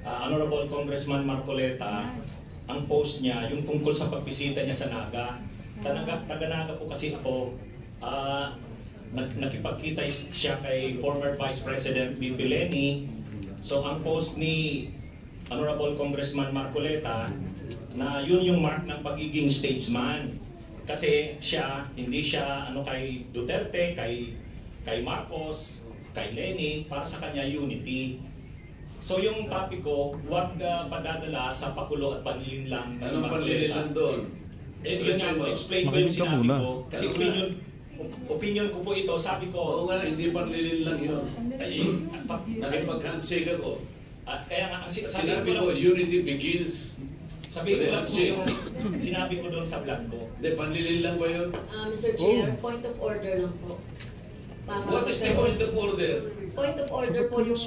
Honorable Congressman Marcoleta, ang post niya, yung tungkol sa pagbisita niya sa Naga. Taga-Naga po kasi ako, nakipagkita siya kay former Vice President Bibi Leni. So ang post ni Honorable Congressman Marcoleta, na yun yung mark ng pagiging statesman. Kasi siya, hindi siya kay Duterte, kay Marcos, kay Leni, para sa kanya unity. So yung topic ko, huwag padadala sa pakulo at panlilinlang. Anong panlilinlang doon? Yun nga po, explain ko yung sinabi ko. Kasi opinion ko po ito, sabi ko. Oo nga, hindi panlilinlang yun. Nakipag-handshake ako. Kaya nga, sinabi ko, unity begins. Sabi ko lang po yung sinabi ko doon sa vlog ko. Hindi, panlilinlang ba yun? Mr. Chair, point of order lang po. What is the point of order? Point of order po yung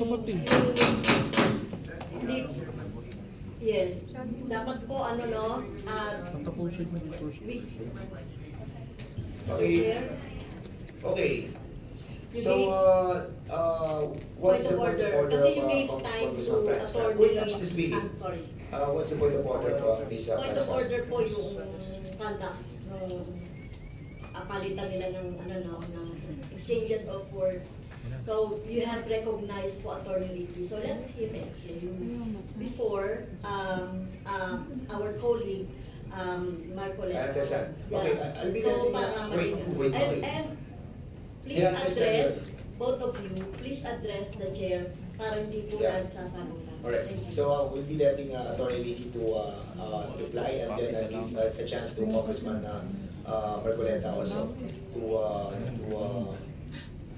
yes. Dapat po okay. Okay. So, what is the point of order Kasi you gave time to attorney. Wait, I'm still speaking. Sorry. What's the point of order of this Point of order po yung conduct ng palitan nila ng exchanges of words. So you have recognized po Attorney Liddy. So let him explain. Before our colleague Marcoleta. I understand. Okay, I'll be wait. And please address both of you. Please address the chair para hindi po nagsasabutan. Alright. So we'll be letting Attorney Liddy to reply, and then I'll give a chance to Congressman Marcoleta also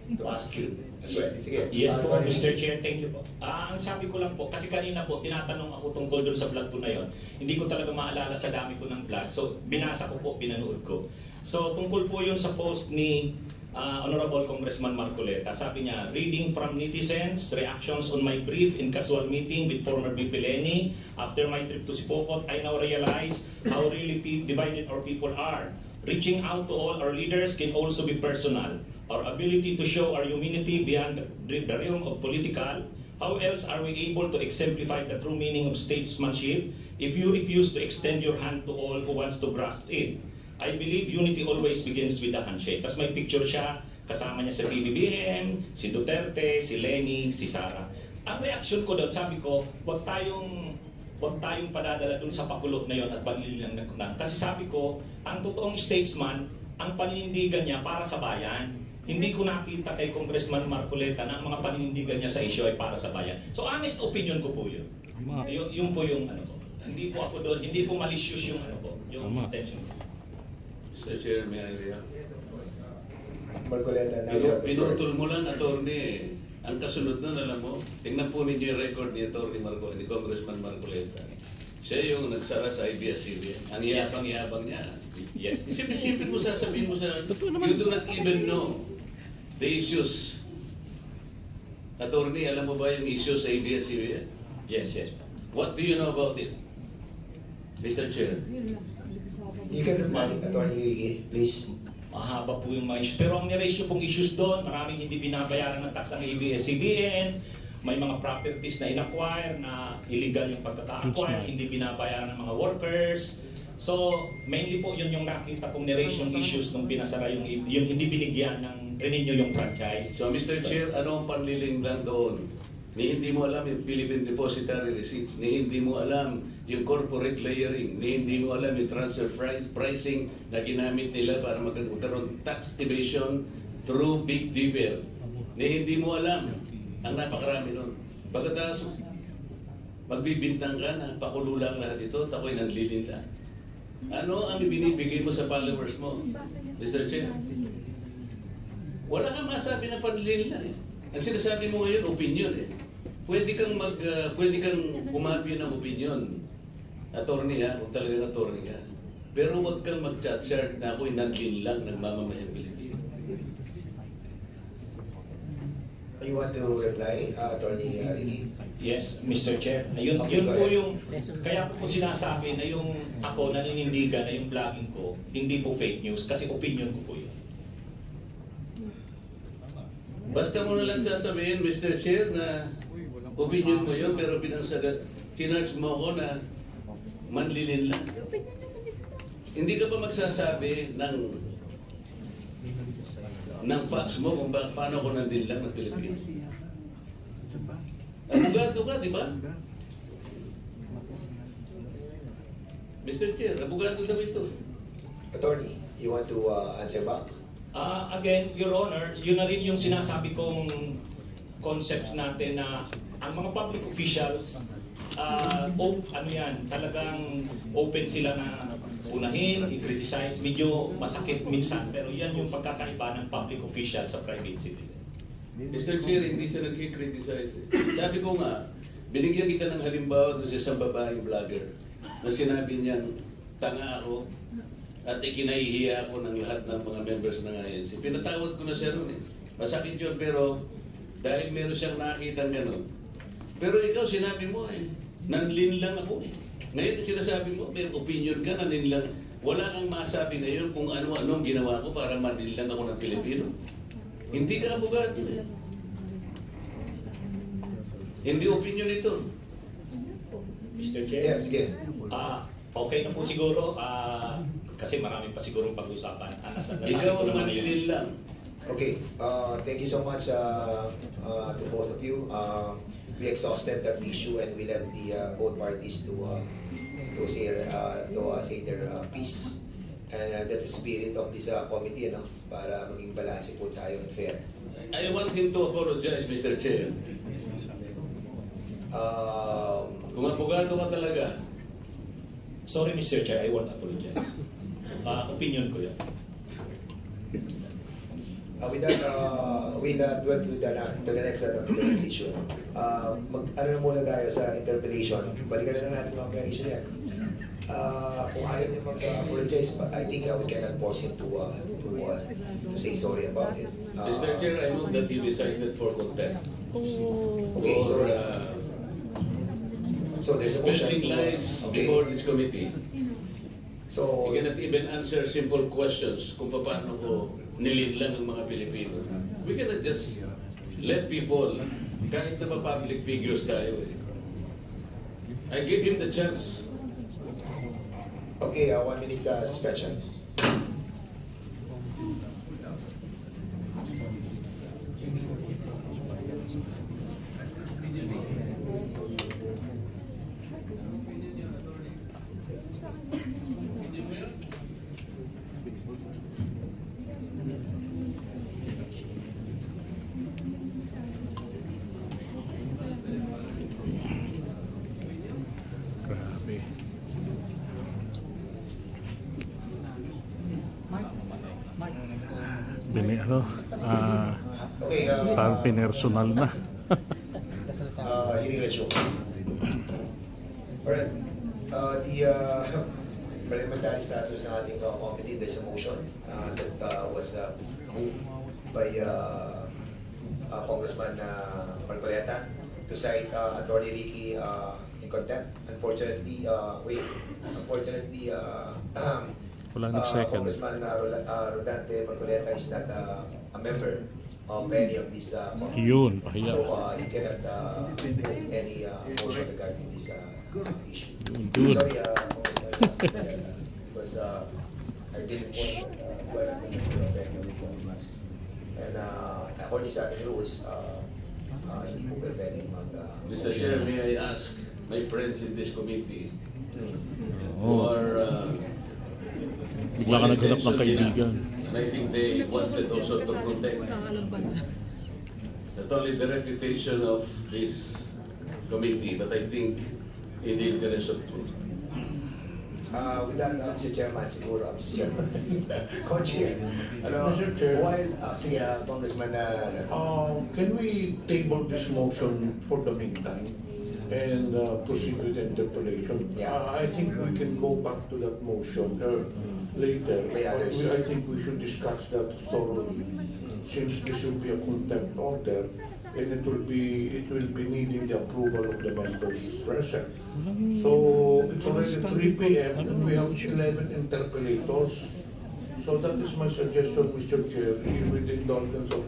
to ask you as well. Sige. Yes po, Mr. Chair, thank you po. Ang sabi ko lang po, kasi kanina po, tinatanong ako tungkol doon sa vlog ko na yon. Hindi ko talaga maalala sa dami ko ng vlog. So, binasa ko po, pinanood ko. So, tungkol po yun sa post ni Honorable Congressman Marcoleta. Sabi niya, reading from netizens, reactions on my brief in casual meeting with former VP Leni. After my trip to Sipocot, I now realize how really divided our people are. Reaching out to all our leaders can also be personal. Our ability to show our humanity beyond the realm of political. How else are we able to exemplify the true meaning of statesmanship if you refuse to extend your hand to all who wants to grasp it? I believe unity always begins with a handshake. Tapos may picture siya, kasama niya si PBBM, si Duterte, si Leni, si Sara. Ang reaction ko doon, sabi ko, huwag tayong padadala doon sa pakulo na yon at panlilinlang na. Kasi sabi ko, ang totoong statesman, ang paninindigan niya para sa bayan. Hindi ko nakita kay Congressman Marcoleta na ang mga paninindigan niya sa issue ay para sa bayan. So honest opinion ko po yun. Yun po yung ko. Hindi po ako doon, hindi po malicious yung yung intention ko. Mr. Chair, may I react? Marcoleta, pinutol mo lang, attorney. Ang kasunod na, alam mo, tingnan po ninyo yung record ni Attorney Marcoleta, ni Congressman Marcoleta. Siya yung nagsara sa ABS-CBN. Ang yabang-yabang niya. Yes. Isipin mo, sasabihin mo sa, you do not even know the issues. Attorney, alam mo ba yung issues sa ABS-CBN? Yes, yes. What do you know about it? Mr. Chair. You can reply, Attorney Liddy, please. Mahaba po yung mga issues. Pero ang niraise nyo pong issues doon, maraming hindi binabayaran ng tax ang ABS-CBN, may mga properties na in-acquire na illegal yung pagkaka-acquire, hindi binabayaran ng mga workers. So, mainly po yun yung nakita pong niraise yung issues nung binasara yung hindi binigyan ng renew yung franchise. So, Mr. Chair, ano ang panlilinlang doon? Ni hindi mo alam yung Philippine Depositary Receipts, ni hindi mo alam yung corporate layering, ni hindi mo alam yung transfer pricing na ginamit nila para magkaroon tax evasion through Big Dipper. Ni hindi mo alam ang napakarami nun. Pagkatapos, magbibintang ka na, pakulo lang lahat ito, tako'y nanlilinlang. Ano ang ibinibigay mo sa followers mo, Mr. Chair? Wala kang masabi na panlilinlang eh. Ang sinasabi mo ngayon, opinion eh. Pwede kang kumapyo ng opinion. Attorney kung talagang attorney ka. Pero huwag kang mag-chat-share na ako'y nanlinlang ng mamamayang Pilipino. You want to reply, Attorney Liddy? Yes, Mr. Chair. Yun po yung, kaya ko sinasabi na yung ako naninindigan na yung vlogging ko, hindi po fake news kasi opinion ko po yun. Basta mo na lang sasabihin, Mr. Chair, na Opinion mo yun, pero pinansagat, tinarge mo ako na manlilin lang. Hindi ka ba magsasabi ng facts mo kung paano ako nanlin lang ng Pilipinas? Abogado ka, di ba? Mr. Chair, abogado daw ito. Attorney, you want to answer back? Again, Your Honor, yun na rin yung sinasabi kong concepts natin na ang mga public officials, talagang open sila na unahin, i-criticize, medyo masakit minsan, pero yan yung pagkakaiba ng public official sa private citizen. Mr. Chair, hindi siya nag-criticize. Sabi ko nga, binigyan kita ng halimbawa doon sa isang babaeng vlogger na sinabi niyang tanga ako at ikinahihiya ako ng lahat ng mga members ng INC. Pinatawad ko na siya ron eh. Masakit yun, pero dahil meron siyang nakita gano'n. Pero ikaw, sinabi mo eh, nanlin lang ako eh. Ngayon, sinasabi mo, may opinion ka, nanlin lang. Wala kang masabi ngayon kung ano-ano ang ginawa ko para manlin lang ako ng Pilipino. Hindi ka abogado eh. Hindi opinion ito. Mr. Chair? Yes, again. Okay na po siguro, kasi marami pa sigurong pag-usapan. Ikaw ang manlilin lang. Okay, thank you so much to both of you. We exhausted that issue and we let the both parties to say their piece. And that's the spirit of this committee, para maging balanse po tayo and fair. I want him to apologize, Mr. Chair. Kung abogado ka talaga. Sorry, Mr. Chair, I won't apologize. Opinion ko yan. With that, we'll dwell to the next issue. Ano na muna tayo sa interpellation. Balikan na natin mga issue yan. Kung ayaw niya mag-apologize, I think we cannot force him to say sorry about it. Mr. Chair, I move that he be cited for contempt. Okay, so there's a motion. Peddling lies before this committee. So, He cannot even answer simple questions kung paano ko nilin lang ang mga Pilipino. We cannot just let people, kahit na public figures tayo eh. I give him the chance. okay, 1 minute suspension. Grabe. Okay, Parang pinersonal na. Hearing resumed. Alright, the parliamentary status ng ating committee, there's a motion that was moved by Congressman Marcoleta to cite Attorney Ricky in contempt. Unfortunately, Walang nag-second. Congressman Rodante Marcoleta is not a member of any of these committees. Yun, pahiya. So he cannot move any motion regarding this issue. Good. Sorry, because I didn't want you are not member of any of the us. And according sa ating rules, hindi po pwedeng Mr. Chair, may I ask my friends in this committee who Oo. are Bigla ka naghanap ng kaibigan. and I think they wanted also to protect not only the reputation of this committee, but I think in the interest of truth. With that, Mr. Chairman, siguro, Mr. Chairman, Co-Chair, Mr. Chair. while, sige, Congressman, Can we table this motion for the meantime and proceed with the interpellation? Yeah. I think we can go back to that motion later. By But others. I think we should discuss that thoroughly, since this will be a contempt order and it will be needing the approval of the members present. So it's already 3 p.m. and we have 11 interpellators. So that is my suggestion, Mr. Chair, with the indulgence of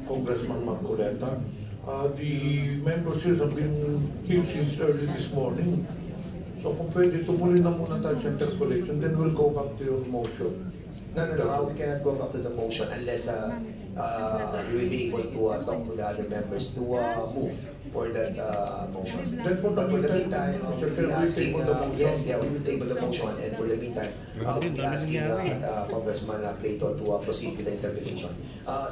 Congressman Marcoleta. The members here have been here since early this morning. So kung pwede, tumuloy na muna tayo sa interpolation, then we'll go back to your motion. No, we cannot go back to the motion unless we will be able to talk to the other members to move for that motion. Then for the But for the meantime, meantime, Mr. we'll be Chair, we asking, table the motion. yes, yeah, we will table the motion, and for the meantime, we'll be asking Congressman Plato to proceed with the interpellation.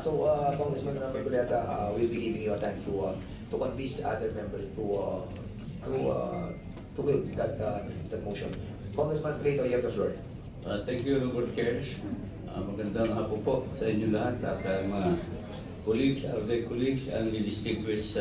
So Congressman Marcoleta, we'll be giving you a time to convince other members to move that motion. Congressman Plato, you have the floor. Thank you, Robert Kersh. Magandang hapon po sa inyo lahat at mga colleagues, our colleagues, and the distinguished